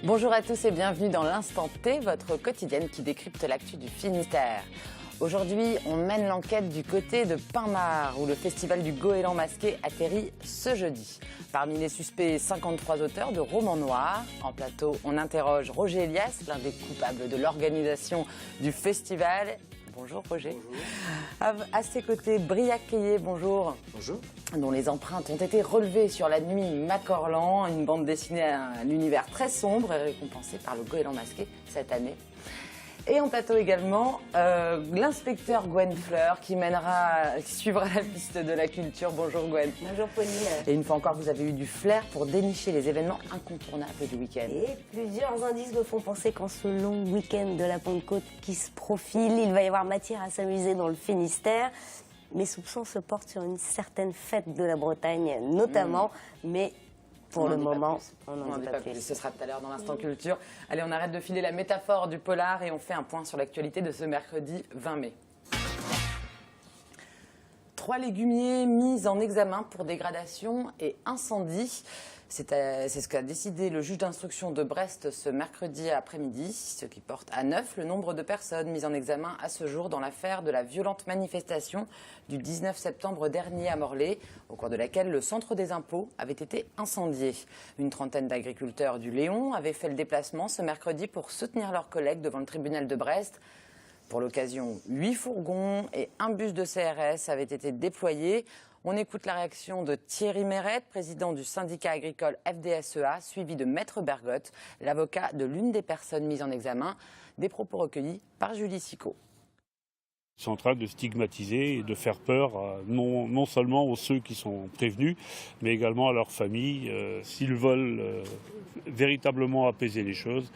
Bonjour à tous et bienvenue dans l'Instant T, votre quotidienne qui décrypte l'actu du Finistère. Aujourd'hui, on mène l'enquête du côté de Pinmar, où le festival du Goéland masqué atterrit ce jeudi. Parmi les suspects, 53 auteurs de romans noirs. En plateau, on interroge Roger Elias, l'un des coupables de l'organisation du festival. Bonjour Roger. Bonjour. À ses côtés, Briac Quayer, bonjour. Bonjour. Dont les empreintes ont été relevées sur La Nuit Macorlan, une bande dessinée à un univers très sombre et récompensée par le Goéland masqué cette année. Et en plateau également, l'inspecteur Gwen Fleur qui suivra la piste de la culture. Bonjour Gwen. Bonjour Pauline. Et une fois encore, vous avez eu du flair pour dénicher les événements incontournables du week-end. Et plusieurs indices me font penser qu'en ce long week-end de la Pentecôte qui se profile, il va y avoir matière à s'amuser dans le Finistère. Mes soupçons se portent sur une certaine fête de la Bretagne notamment, mais pour le moment, on n'en dit pas plus. Ce sera tout à l'heure dans l'Instant Culture. Allez, on arrête de filer la métaphore du polar et on fait un point sur l'actualité de ce mercredi 20 mai. 3 légumiers mis en examen pour dégradation et incendie. C'est ce qu'a décidé le juge d'instruction de Brest ce mercredi après-midi, ce qui porte à 9 le nombre de personnes mises en examen à ce jour dans l'affaire de la violente manifestation du 19 septembre dernier à Morlaix, au cours de laquelle le centre des impôts avait été incendié. Une trentaine d'agriculteurs du Léon avaient fait le déplacement ce mercredi pour soutenir leurs collègues devant le tribunal de Brest. Pour l'occasion, 8 fourgons et un bus de CRS avaient été déployés. On écoute la réaction de Thierry Mérette, président du syndicat agricole FDSEA, suivi de Maître Bergotte, l'avocat de l'une des personnes mises en examen. Des propos recueillis par Julie Sicot. Ils sont en train de stigmatiser et de faire peur non seulement aux ceux qui sont prévenus, mais également à leurs familles. S'ils veulent véritablement apaiser les choses,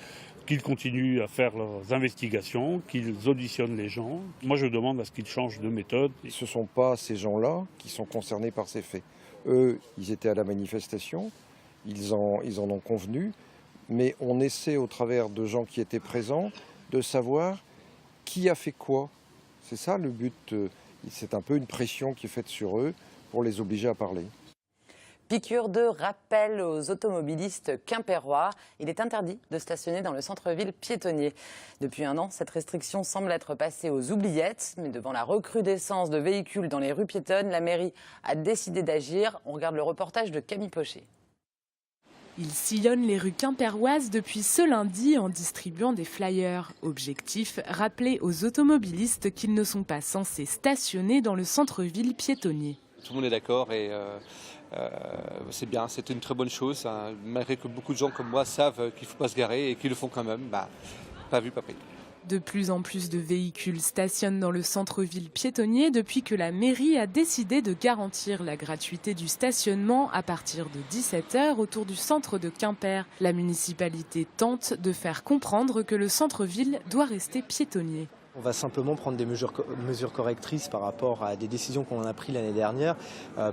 qu'ils continuent à faire leurs investigations, qu'ils auditionnent les gens. Moi, je demande à ce qu'ils changent de méthode. Ce ne sont pas ces gens-là qui sont concernés par ces faits. Eux, ils étaient à la manifestation, ils en ont convenu, mais on essaie, au travers de gens qui étaient présents, de savoir qui a fait quoi. C'est ça le but. C'est un peu une pression qui est faite sur eux pour les obliger à parler. Piqûre de rappel aux automobilistes quimpérois. Il est interdit de stationner dans le centre-ville piétonnier. Depuis un an, cette restriction semble être passée aux oubliettes. Mais devant la recrudescence de véhicules dans les rues piétonnes, la mairie a décidé d'agir. On regarde le reportage de Camille Pochet. Il sillonne les rues quimpéroises depuis ce lundi en distribuant des flyers. Objectif, rappeler aux automobilistes qu'ils ne sont pas censés stationner dans le centre-ville piétonnier. Tout le monde est d'accord et c'est bien, c'est une très bonne chose, hein, malgré que beaucoup de gens comme moi savent qu'il ne faut pas se garer et qu'ils le font quand même, pas vu, pas pris. De plus en plus de véhicules stationnent dans le centre-ville piétonnier depuis que la mairie a décidé de garantir la gratuité du stationnement à partir de 17 h autour du centre de Quimper. La municipalité tente de faire comprendre que le centre-ville doit rester piétonnier. On va simplement prendre des mesures correctrices par rapport à des décisions qu'on a prises l'année dernière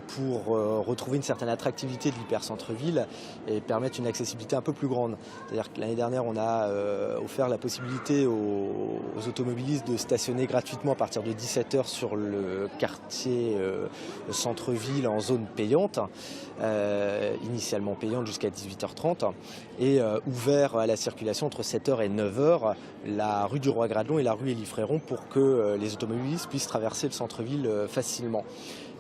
pour retrouver une certaine attractivité de l'hypercentre-ville et permettre une accessibilité un peu plus grande. C'est-à-dire que l'année dernière, on a offert la possibilité aux automobilistes de stationner gratuitement à partir de 17 h sur le quartier centre-ville en zone payante, initialement payante jusqu'à 18h30, et ouvert à la circulation entre 7 h et 9 h la rue du Roi-Gradelon et la rue Élie-Fréron pour que les automobilistes puissent traverser le centre-ville facilement.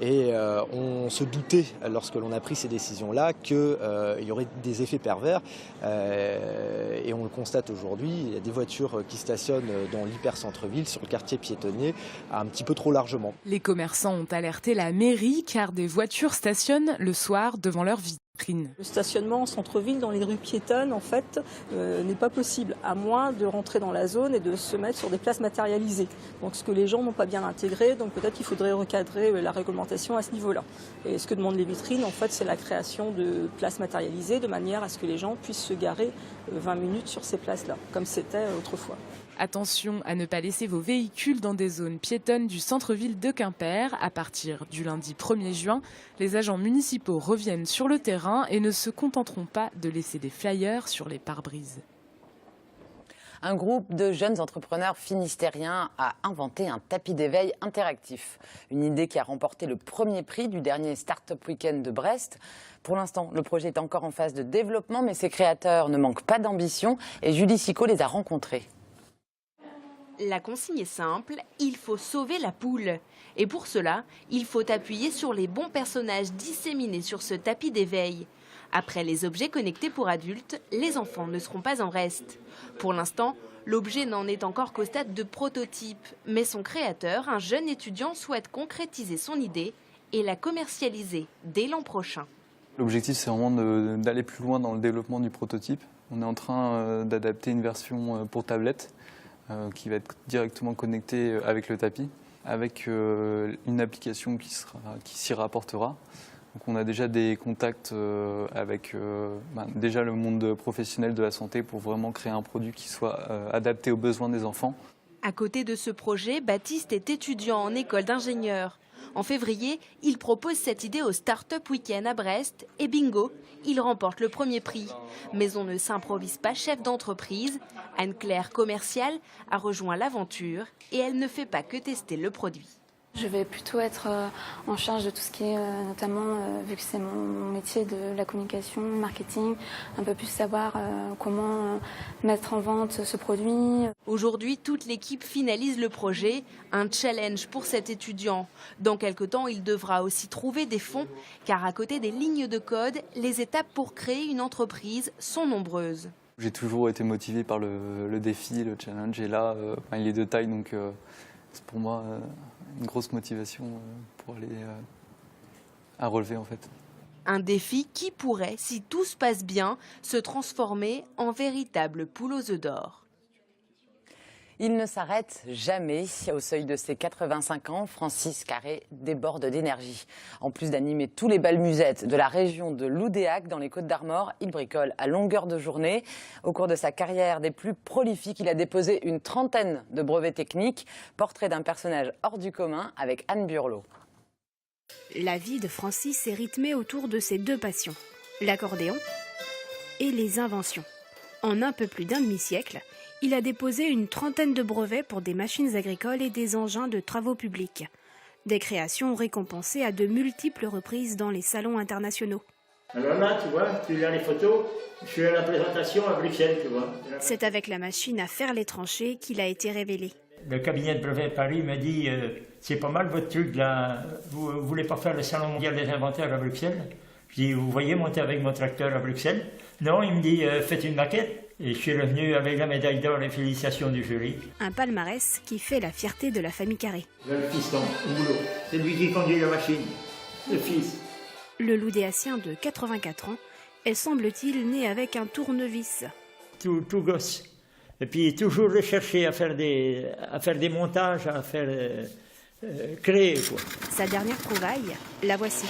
Et on se doutait, lorsque l'on a pris ces décisions-là, qu'il y aurait des effets pervers. Et on le constate aujourd'hui, il y a des voitures qui stationnent dans l'hyper-centre-ville, sur le quartier piétonnier, un petit peu trop largement. Les commerçants ont alerté la mairie car des voitures stationnent le soir devant leur vitrine. Le stationnement en centre-ville, dans les rues piétonnes, en fait, n'est pas possible, à moins de rentrer dans la zone et de se mettre sur des places matérialisées. Donc ce que les gens n'ont pas bien intégré, donc peut-être qu'il faudrait recadrer la réglementation à ce niveau-là. Et ce que demandent les vitrines, en fait, c'est la création de places matérialisées, de manière à ce que les gens puissent se garer 20 minutes sur ces places-là, comme c'était autrefois. Attention à ne pas laisser vos véhicules dans des zones piétonnes du centre-ville de Quimper. À partir du lundi 1er juin, les agents municipaux reviennent sur le terrain et ne se contenteront pas de laisser des flyers sur les pare-brises. Un groupe de jeunes entrepreneurs finistériens a inventé un tapis d'éveil interactif. Une idée qui a remporté le premier prix du dernier Startup Weekend de Brest. Pour l'instant, le projet est encore en phase de développement, mais ses créateurs ne manquent pas d'ambition et Julie Sicot les a rencontrés. La consigne est simple, il faut sauver la poule. Et pour cela, il faut appuyer sur les bons personnages disséminés sur ce tapis d'éveil. Après les objets connectés pour adultes, les enfants ne seront pas en reste. Pour l'instant, l'objet n'en est encore qu'au stade de prototype. Mais son créateur, un jeune étudiant, souhaite concrétiser son idée et la commercialiser dès l'an prochain. L'objectif, c'est vraiment d'aller plus loin dans le développement du prototype. On est en train d'adapter une version pour tablette qui va être directement connectée avec le tapis, avec une application qui s'y rapportera. Donc on a déjà des contacts avec déjà le monde professionnel de la santé pour vraiment créer un produit qui soit adapté aux besoins des enfants. À côté de ce projet, Baptiste est étudiant en école d'ingénieur. En février, il propose cette idée au Startup Weekend à Brest et bingo, il remporte le premier prix. Mais on ne s'improvise pas chef d'entreprise. Anne-Claire, commerciale, a rejoint l'aventure et elle ne fait pas que tester le produit. Je vais plutôt être en charge de tout ce qui est notamment, vu que c'est mon métier de la communication, marketing, un peu plus savoir comment mettre en vente ce produit. Aujourd'hui, toute l'équipe finalise le projet, un challenge pour cet étudiant. Dans quelques temps, il devra aussi trouver des fonds, car à côté des lignes de code, les étapes pour créer une entreprise sont nombreuses. J'ai toujours été motivé par le défi, le challenge, et là, il est de taille, donc c'est pour moi une grosse motivation pour aller à relever en fait. Un défi qui pourrait, si tout se passe bien, se transformer en véritable poule aux œufs d'or. Il ne s'arrête jamais. Au seuil de ses 85 ans, Francis Carré déborde d'énergie. En plus d'animer tous les bals musettes de la région de Loudéac dans les Côtes-d'Armor, il bricole à longueur de journée. Au cours de sa carrière des plus prolifiques, il a déposé une trentaine de brevets techniques. Portrait d'un personnage hors du commun avec Anne Burlot. La vie de Francis est rythmée autour de ses deux passions, l'accordéon et les inventions. En un peu plus d'un demi-siècle, il a déposé une trentaine de brevets pour des machines agricoles et des engins de travaux publics. Des créations récompensées à de multiples reprises dans les salons internationaux. Alors là, tu vois, tu regardes les photos, je suis à la présentation à Bruxelles, tu vois. C'est avec la machine à faire les tranchées qu'il a été révélé. Le cabinet de brevets Paris m'a dit c'est pas mal votre truc là, vous voulez pas faire le salon mondial des inventaires à Bruxelles? Je dis vous voyez monter avec mon tracteur à Bruxelles? Non, il me dit faites une maquette. Et je suis revenu avec la médaille d'or et félicitations du jury. Un palmarès qui fait la fierté de la famille Carré. Le fiston, au boulot. C'est lui qui conduit la machine. Le fils. Le Loudéacien de 84 ans est, semble-t-il, né avec un tournevis. Tout gosse. Et puis toujours recherché à faire des montages, à faire créer quoi. Sa dernière trouvaille, la voici.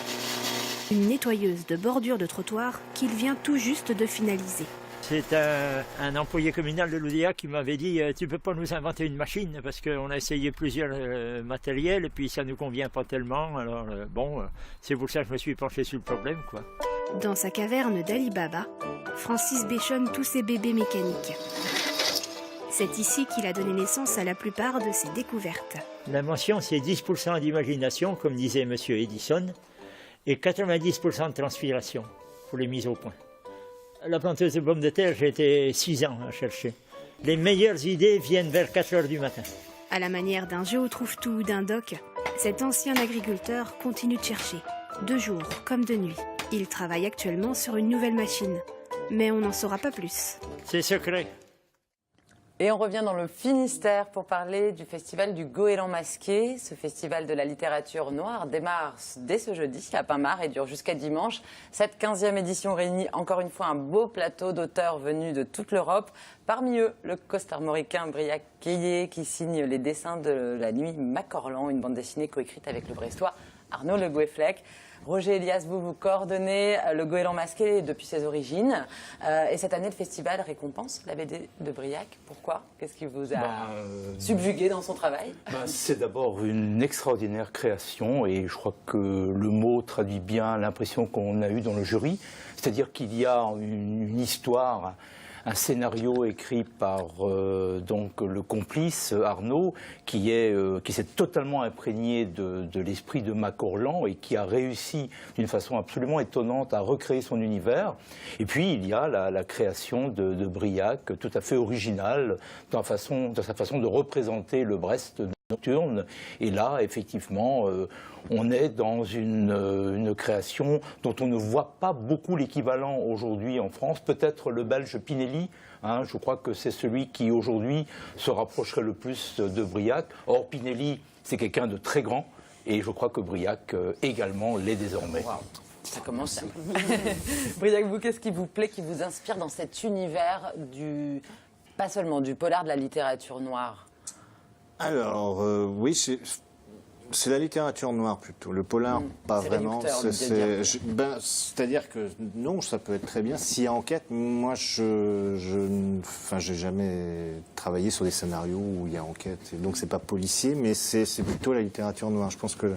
Une nettoyeuse de bordure de trottoir qu'il vient tout juste de finaliser. C'est un employé communal de Loudéac qui m'avait dit « Tu peux pas nous inventer une machine ?» parce qu'on a essayé plusieurs matériels et puis ça ne nous convient pas tellement. Alors c'est pour ça que je me suis penché sur le problème, quoi. Dans sa caverne d'Ali Baba, Francis béchonne tous ses bébés mécaniques. C'est ici qu'il a donné naissance à la plupart de ses découvertes. L'invention, c'est 10% d'imagination, comme disait M. Edison, et 90% de transpiration pour les mises au point. La planteuse de pommes de terre, j'ai été 6 ans à chercher. Les meilleures idées viennent vers 4 heures du matin. À la manière d'un jeu trouve-tout ou d'un doc, cet ancien agriculteur continue de chercher, de jour comme de nuit. Il travaille actuellement sur une nouvelle machine, mais on n'en saura pas plus. C'est secret. Et on revient dans le Finistère pour parler du festival du Goéland masqué. Ce festival de la littérature noire démarre dès ce jeudi à Pinmar et dure jusqu'à dimanche. Cette 15e édition réunit encore une fois un beau plateau d'auteurs venus de toute l'Europe. Parmi eux, le costarmoricain Briac Quillet qui signe les dessins de La Nuit Macorlan, une bande dessinée coécrite avec le Brestois Arnaud Le Gouefflec. Roger Elias, vous coordonnez le Goéland masqué depuis ses origines. Et cette année, le festival récompense la BD de Briac. Pourquoi? Qu'est-ce qui vous a subjugué dans son travail? C'est d'abord une extraordinaire création et je crois que le mot traduit bien l'impression qu'on a eue dans le jury. C'est-à-dire qu'il y a une histoire, un scénario écrit par donc le complice Arnaud, qui s'est totalement imprégné de l'esprit de Macorlan et qui a réussi d'une façon absolument étonnante à recréer son univers. Et puis il y a la création de Briac, tout à fait originale dans sa façon de représenter le Brest nocturne. Et là, effectivement, on est dans une création dont on ne voit pas beaucoup l'équivalent aujourd'hui en France. Peut-être le Belge Pinelli, hein, je crois que c'est celui qui aujourd'hui se rapprocherait le plus de Briac. Or, Pinelli, c'est quelqu'un de très grand, et je crois que Briac également l'est désormais. Wow. Ça commence. Briac, vous, qu'est-ce qui vous plaît, qui vous inspire dans cet univers pas seulement du polar, de la littérature noire? Alors, oui, c'est la littérature noire plutôt. Le polar, pas vraiment. C'est-à-dire que non, ça peut être très bien. S'il y a enquête, moi, j'ai jamais travaillé sur des scénarios où il y a enquête. Donc, c'est pas policier, mais c'est plutôt la littérature noire. Je pense que.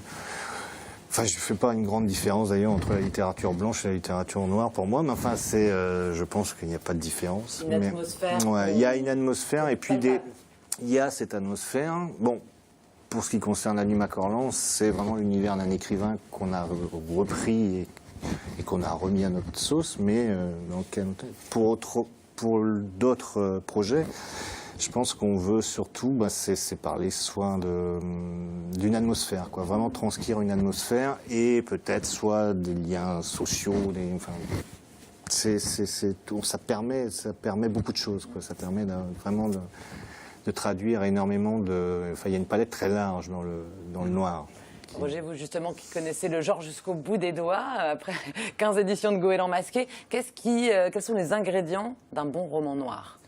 Enfin, je ne fais pas une grande différence d'ailleurs entre la littérature blanche et la littérature noire pour moi, mais enfin, je pense qu'il n'y a pas de différence. Une atmosphère. Ouais, il y a une atmosphère et puis il y a cette atmosphère. Bon, pour ce qui concerne Annie Macorlan, c'est vraiment l'univers d'un écrivain qu'on a repris et qu'on a remis à notre sauce, mais pour d'autres projets, je pense qu'on veut surtout, c'est parler soit d'une atmosphère, quoi, vraiment transcrire une atmosphère et peut-être soit des liens sociaux, ça permet beaucoup de choses, quoi. Ça permet vraiment de traduire énormément il y a une palette très large dans le noir. Roger, vous justement qui connaissez le genre jusqu'au bout des doigts, après 15 éditions de Goéland masqué, quels sont les ingrédients d'un bon roman noir?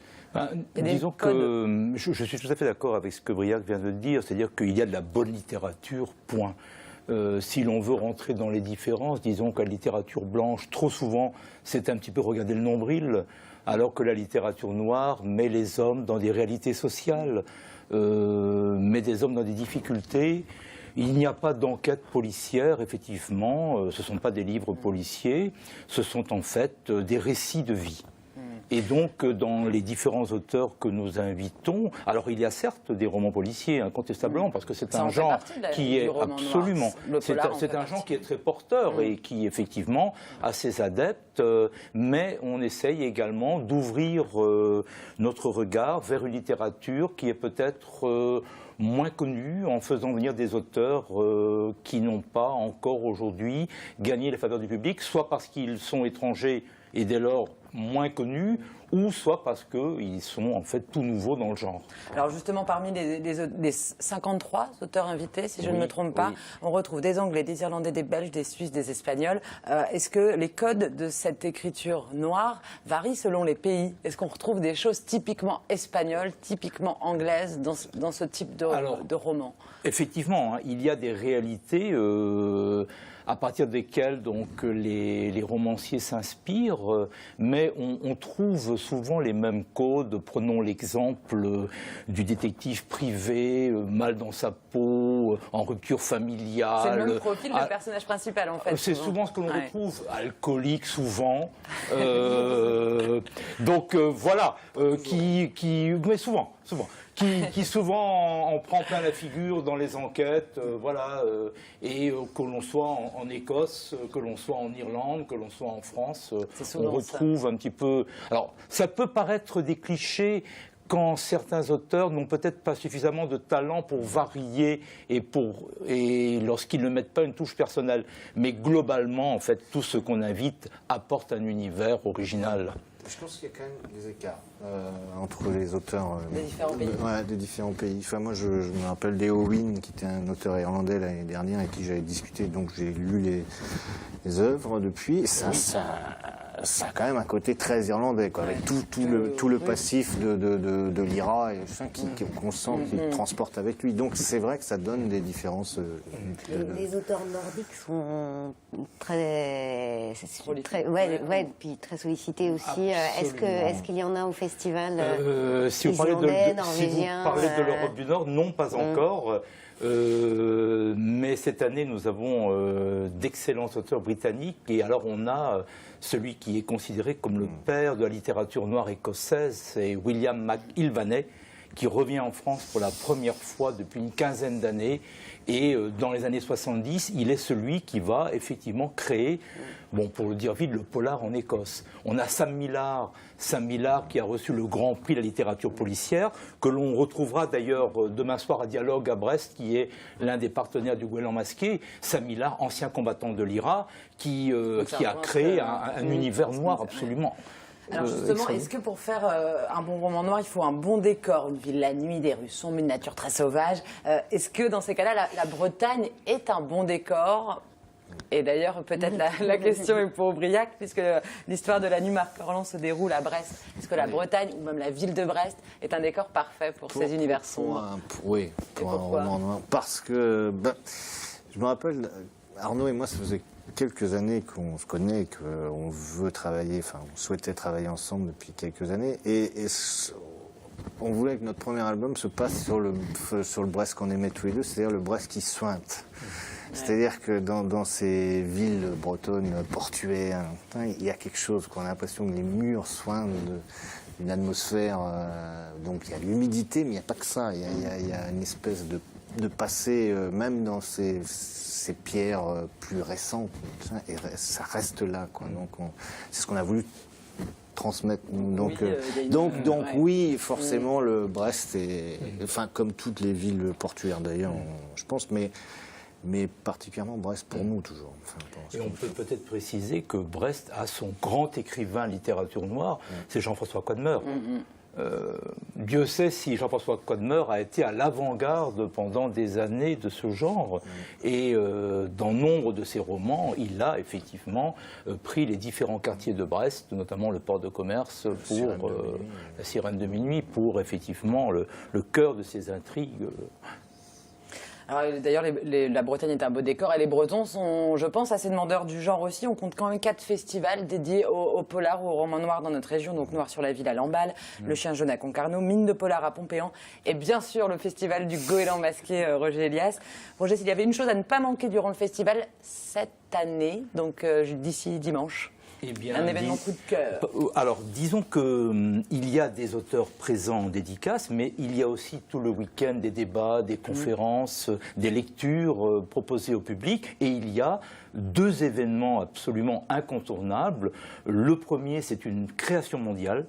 Disons que je suis tout à fait d'accord avec ce que Briac vient de dire, c'est-à-dire qu'il y a de la bonne littérature, point. Si l'on veut rentrer dans les différences, disons que la littérature blanche, trop souvent, c'est un petit peu regarder le nombril, alors que la littérature noire met les hommes dans des réalités sociales, met des hommes dans des difficultés. Il n'y a pas d'enquête policière, effectivement, ce ne sont pas des livres policiers, ce sont en fait des récits de vie. Et donc, dans les différents auteurs que nous invitons, alors il y a certes des romans policiers, incontestablement, parce que c'est un genre qui est absolument, c'est un genre qui est très porteur et qui effectivement a ses adeptes, mais on essaye également d'ouvrir notre regard vers une littérature qui est peut-être moins connue, en faisant venir des auteurs qui n'ont pas encore aujourd'hui gagné la faveur du public, soit parce qu'ils sont étrangers et dès lors moins connus, ou soit parce qu'ils sont en fait tout nouveaux dans le genre. Alors justement, parmi les 53 auteurs invités, si je ne me trompe pas, on retrouve des Anglais, des Irlandais, des Belges, des Suisses, des Espagnols. Est-ce que les codes de cette écriture noire varient selon les pays? Est-ce qu'on retrouve des choses typiquement espagnoles, typiquement anglaises dans ce type de roman? Effectivement, hein, il y a des réalités à partir desquelles donc, les romanciers s'inspirent, mais on trouve souvent les mêmes codes. Prenons l'exemple du détective privé, mal dans sa peau, en rupture familiale. C'est le même profil de personnage principal, en fait. C'est souvent ce que l'on retrouve, alcoolique souvent. Donc voilà, mais souvent. Qui souvent en prend plein la figure dans les enquêtes, et que l'on soit en Écosse, que l'on soit en Irlande, que l'on soit en France, on retrouve un petit peu... Alors, ça peut paraître des clichés quand certains auteurs n'ont peut-être pas suffisamment de talent pour varier et lorsqu'ils ne mettent pas une touche personnelle. Mais globalement, en fait, tout ce qu'on invite apporte un univers original. Je pense qu'il y a quand même des écarts entre les auteurs des différents pays. Enfin, moi, je me rappelle Leo Wynne, qui était un auteur irlandais l'année dernière et qui j'avais discuté, donc j'ai lu les œuvres depuis. Et ça a quand même un côté très irlandais, quoi, avec tout le passif de l'IRA qu'on sent qu'il transporte avec lui. Donc c'est vrai que ça donne des différences. Les auteurs nordiques sont très sollicités aussi. Est-ce qu'il y en a au festival si vous parlez de l'Europe du Nord, non, pas encore. Mais cette année, nous avons d'excellents auteurs britanniques. Et alors, on a celui qui est considéré comme le père de la littérature noire écossaise, c'est William McIlvanney, qui revient en France pour la première fois depuis une quinzaine d'années. Et dans les années 70, il est celui qui va effectivement créer, bon, pour le dire vite, le polar en Écosse. On a Sam Millar qui a reçu le Grand Prix de la littérature policière, que l'on retrouvera d'ailleurs demain soir à Dialogue à Brest, qui est l'un des partenaires du Goéland masqué. Sam Millar, ancien combattant de l'IRA, qui a créé un univers noir absolument. Alors justement, est-ce que pour faire un bon roman noir, il faut un bon décor, une ville la nuit, des rues sombres, une nature très sauvage? Est-ce que dans ces cas-là, la Bretagne est un bon décor? Et d'ailleurs, peut-être la question est pour Aubryhac, puisque l'histoire de la nuit Macorlan se déroule à Brest. Est-ce que la Bretagne, ou même la ville de Brest, est un décor parfait pour ces univers sombres? Oui, pour un roman noir. Parce que, je me rappelle, Arnaud et moi, ça faisait quelques années qu'on se connaît, qu'on veut travailler, enfin, on souhaitait travailler ensemble depuis quelques années. Et on voulait que notre premier album se passe sur le Brest qu'on aimait tous les deux, c'est-à-dire le Brest qui suinte. C'est-à-dire que dans ces villes bretonnes portuaires, il y a quelque chose, qu'on a l'impression que les murs soignent d'une atmosphère. Donc il y a l'humidité, mais il n'y a pas que ça. Il y a une espèce de passé, même dans ces pierres plus récentes, et ça reste là, quoi. Donc c'est ce qu'on a voulu transmettre. Donc oui, forcément, le Brest est, enfin, comme toutes les villes portuaires d'ailleurs, je pense, mais particulièrement Brest pour nous toujours. Enfin, et on peut peut-être préciser que Brest a son grand écrivain littérature noire, c'est Jean-François Codmer. Dieu sait si Jean-François Codmer a été à l'avant-garde pendant des années de ce genre. Et dans nombre de ses romans, il a effectivement pris les différents quartiers de Brest, notamment le port de commerce, pour la Sirène de minuit, pour effectivement le cœur de ses intrigues. Alors, d'ailleurs, la Bretagne est un beau décor et les Bretons sont, je pense, assez demandeurs du genre aussi. On compte quand même 4 festivals dédiés au polar ou au roman noir dans notre région. Donc Noir sur la ville à Lamballe, Le Chien jaune à Concarneau, Mine de polar à Pompéan et bien sûr le festival du Goéland masqué Roger Elias. Roger, s'il y avait une chose à ne pas manquer durant le festival cette année, donc d'ici dimanche. Eh bien, un événement coup de cœur. Alors, disons qu'il y a des auteurs présents en dédicace, mais il y a aussi tout le week-end des débats, des conférences, des lectures proposées au public. Et il y a 2 événements absolument incontournables. Le premier, c'est une création mondiale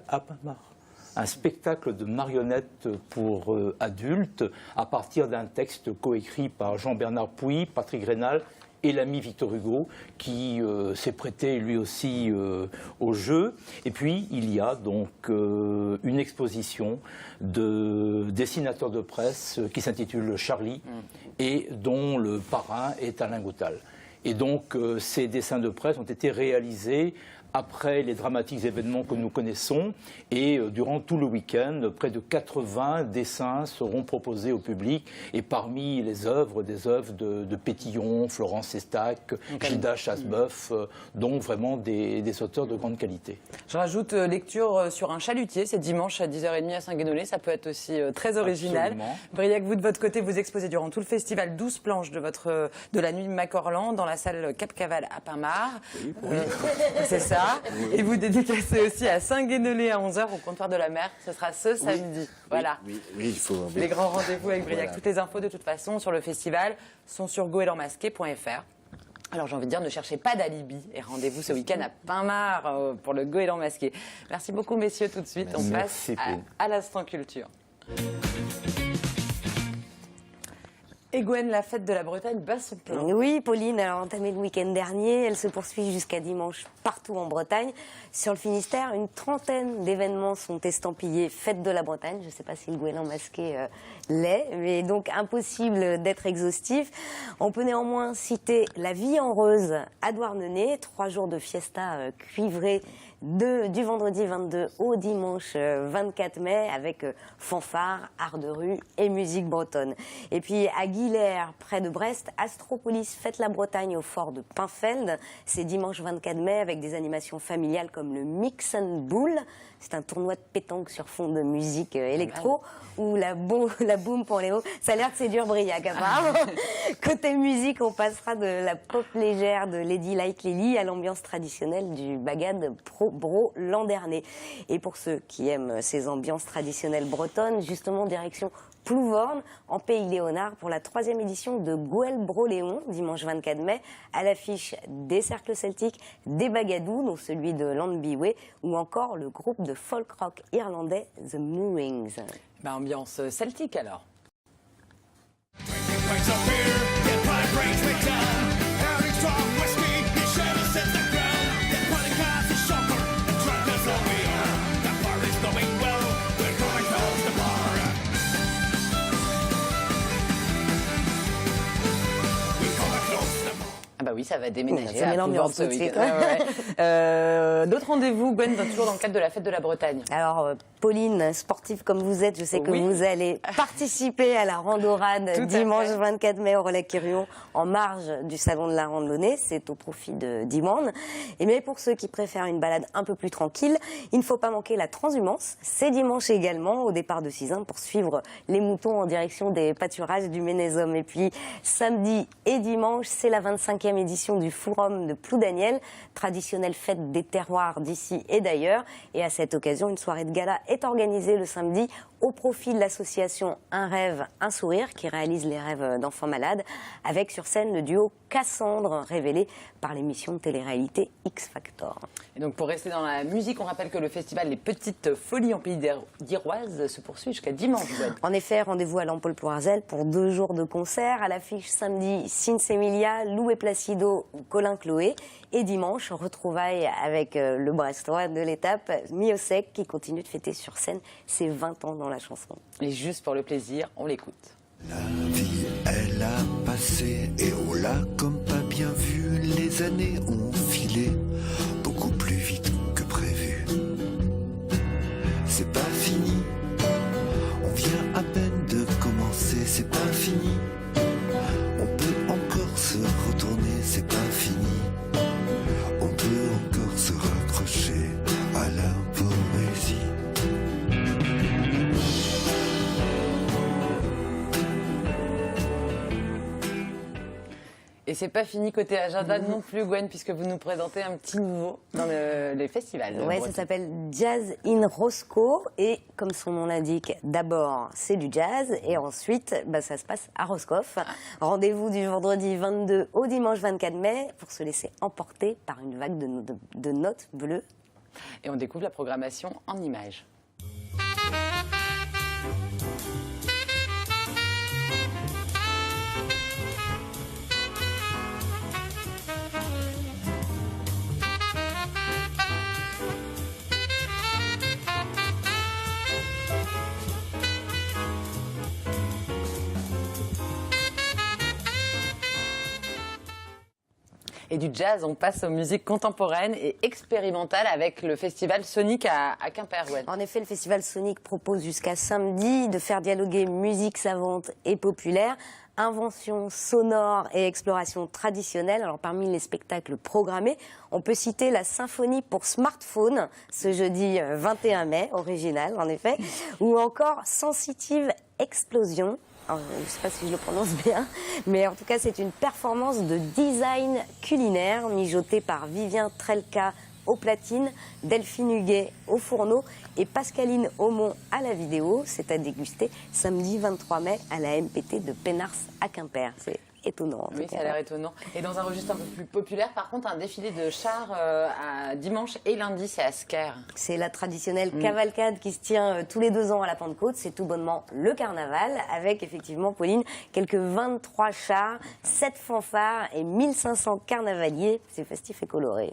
à Palmar. Un spectacle de marionnettes pour adultes à partir d'un texte coécrit par Jean-Bernard Pouy, Patrick Rénal et l'ami Victor Hugo, qui s'est prêté lui aussi au jeu. Et puis, il y a donc une exposition de dessinateurs de presse qui s'intitule Charlie et dont le parrain est Alain Goutal. Et donc, ces dessins de presse ont été réalisés après les dramatiques événements que nous connaissons. Et durant tout le week-end, près de 80 dessins seront proposés au public. Et parmi les œuvres, des œuvres de Pétillon, Florence Estac, Gilda Chasseboeuf, donc vraiment des auteurs de grande qualité. Je rajoute lecture sur un chalutier, c'est dimanche à 10h30 à Saint-Guénolé, ça peut être aussi très original. Absolument. Aubryhac, vous de votre côté, vous exposez durant tout le festival 12 planches de la nuit Macorlan dans la salle Cap-Caval à Pinmar. Oui. C'est ça. Oui. Et vous dédicacez aussi à Saint-Guénolé à 11h au comptoir de la mer. Ce sera ce samedi. Voilà. Oui, il faut. Les grands rendez-vous avec Aubryhac. Voilà. Toutes les infos de toute façon sur le festival sont sur goélandmasqué.fr. Alors j'ai envie de dire, ne cherchez pas d'alibi et rendez-vous ce week-end à Pinmar pour le Goéland masqué. Merci beaucoup messieurs, tout de suite. On passe à l'instant culture. Et Gwen, la fête de la Bretagne bat son plein. Oui, Pauline a entamé le week-end dernier. Elle se poursuit jusqu'à dimanche partout en Bretagne. Sur le Finistère, une trentaine d'événements sont estampillés Fête de la Bretagne. Je ne sais pas si le Goéland masqué l'est, mais donc impossible d'être exhaustif. On peut néanmoins citer la Vie en Reuse à Douarnenez, 3 jours de fiesta cuivrée du vendredi 22 au dimanche 24 mai avec fanfare, art de rue et musique bretonne. Et puis à Guy, Villers, près de Brest, Astropolis fête la Bretagne au fort de Pinfeld. C'est dimanche 24 mai avec des animations familiales comme le Mix and Bull. C'est un tournoi de pétanque sur fond de musique électro ou la boom pour les hauts. Ça a l'air de séduire Briac apparemment. Côté musique, on passera de la pop légère de Lady Like Lily à l'ambiance traditionnelle du bagad bro landernais. Et pour ceux qui aiment ces ambiances traditionnelles bretonnes, justement direction Plouvorne, en Pays Léonard, pour la 3e édition de Goël Broléon, dimanche 24 mai, à l'affiche des cercles celtiques, des bagadous, dont celui de Landbiway, ou encore le groupe de folk rock irlandais The Moorings. Ambiance celtique alors. Bah oui, ça va déménager. Ça met l'ambiance tout de suite. D'autres rendez-vous, Gwen, toujours dans le cadre de la fête de la Bretagne. Alors, Pauline, sportive comme vous êtes, je sais que vous allez participer à la randorade dimanche 24 mai au Relais Quirion, en marge du salon de la randonnée. C'est au profit de Dimande. Et mais pour ceux qui préfèrent une balade un peu plus tranquille, il ne faut pas manquer la transhumance. C'est dimanche également, au départ de Cizin, pour suivre les moutons en direction des pâturages du Ménézum. Et puis, samedi et dimanche, c'est la 25e édition du Forum de Ploudaniel, traditionnelle fête des terroirs d'ici et d'ailleurs. Et à cette occasion, une soirée de gala est organisée le samedi au profit de l'association Un rêve, un sourire, qui réalise les rêves d'enfants malades, avec sur scène le duo Cassandre, révélé par l'émission de télé-réalité X Factor. Et donc pour rester dans la musique, on rappelle que le festival Les Petites Folies en Pays d'Iroise se poursuit jusqu'à dimanche. En effet, rendez-vous à l'Ampoule Ploirzel pour 2 jours de concert. À l'affiche samedi, Sins Emilia, Lou et Placido ou Colin Chloé. Et dimanche, retrouvailles avec le Brestois de l'étape, Miosek, qui continue de fêter sur scène ses 20 ans dans la chanson. Et juste pour le plaisir, on l'écoute. La vie, elle a passé et on l'a comme pas bien vu. Les années ont filé beaucoup plus vite que prévu. C'est pas fini, on vient à peine de commencer. C'est pas fini, on peut encore se retourner. C'est pas fini, on peut encore se raccrocher à la poésie. Et c'est pas fini côté agenda non plus, Gwen, puisque vous nous présentez un petit nouveau dans les festivals. Oui, ça s'appelle Jazz in Roscoe. Et comme son nom l'indique, d'abord, c'est du jazz. Et ensuite, ça se passe à Roscoff. Rendez-vous du vendredi 22 au dimanche 24 mai pour se laisser emporter par une vague de notes bleues. Et on découvre la programmation en images. Et du jazz, on passe aux musiques contemporaines et expérimentales avec le festival Sonic à Quimper. Ouais. En effet, le festival Sonic propose jusqu'à samedi de faire dialoguer musique savante et populaire, invention sonore et exploration traditionnelle. Alors parmi les spectacles programmés, on peut citer la symphonie pour smartphone ce jeudi 21 mai, original en effet, ou encore Sensitive Explosion. Alors, je ne sais pas si je le prononce bien, mais en tout cas, c'est une performance de design culinaire mijotée par Vivien Trelka aux platines, Delphine Huguet au fourneau et Pascaline Aumont à la vidéo. C'est à déguster samedi 23 mai à la MPT de Pénars à Quimper. C'est étonnant. Oui, ça a l'air étonnant. Et dans un registre un peu plus populaire, par contre, un défilé de chars à dimanche et lundi, c'est à Sker. C'est la traditionnelle cavalcade qui se tient tous les 2 ans à la Pentecôte. C'est tout bonnement le carnaval, avec effectivement, Pauline, quelques 23 chars, 7 fanfares et 1500 carnavaliers. C'est festif et coloré.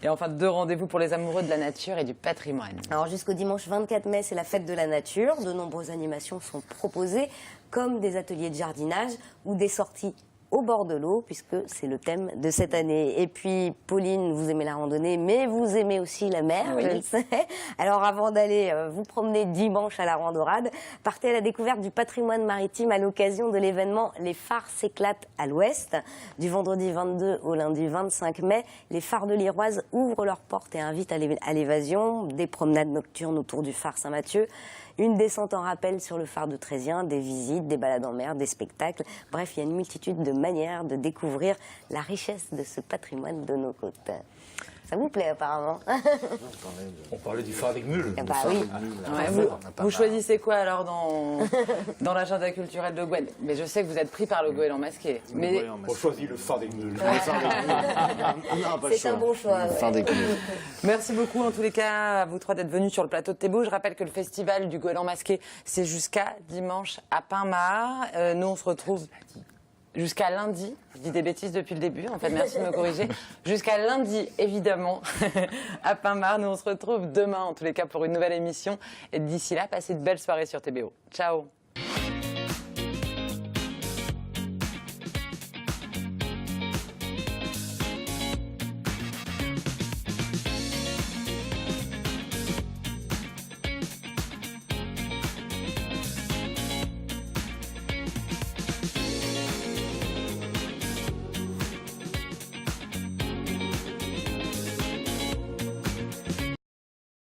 Et enfin, 2 rendez-vous pour les amoureux de la nature et du patrimoine. Alors jusqu'au dimanche 24 mai, c'est la fête de la nature. De nombreuses animations sont proposées, comme des ateliers de jardinage ou des sorties au bord de l'eau, puisque c'est le thème de cette année. Et puis, Pauline, vous aimez la randonnée, mais vous aimez aussi la mer, oui. je le sais. Alors, avant d'aller vous promener dimanche à la Randorade, partez à la découverte du patrimoine maritime à l'occasion de l'événement Les Phares s'éclatent à l'ouest. Du vendredi 22 au lundi 25 mai, les phares de l'Iroise ouvrent leurs portes et invitent à l'évasion. Des promenades nocturnes autour du phare Saint-Mathieu, une descente en rappel sur le phare de Trésien, des visites, des balades en mer, des spectacles. Bref, il y a une multitude de manières de découvrir la richesse de ce patrimoine de nos côtes. Ça vous plaît apparemment? On parlait du phare des Mules. Bah oui. Vous choisissez quoi alors dans l'agenda culturel de Gwen? Mais je sais que vous êtes pris par le goéland masqué. Mais On choisit le phare des Mules. C'est un bon choix. Ouais. Merci beaucoup en tous les cas à vous trois d'être venus sur le plateau de Thébault. Je rappelle que le festival du goéland masqué, c'est jusqu'à dimanche à Pinmar. Nous on se retrouve jusqu'à lundi. Je dis des bêtises depuis le début, en fait, merci de me corriger. Jusqu'à lundi, évidemment, à Pinmar. Nous, on se retrouve demain, en tous les cas, pour une nouvelle émission. Et d'ici là, passez de belles soirées sur TBO. Ciao.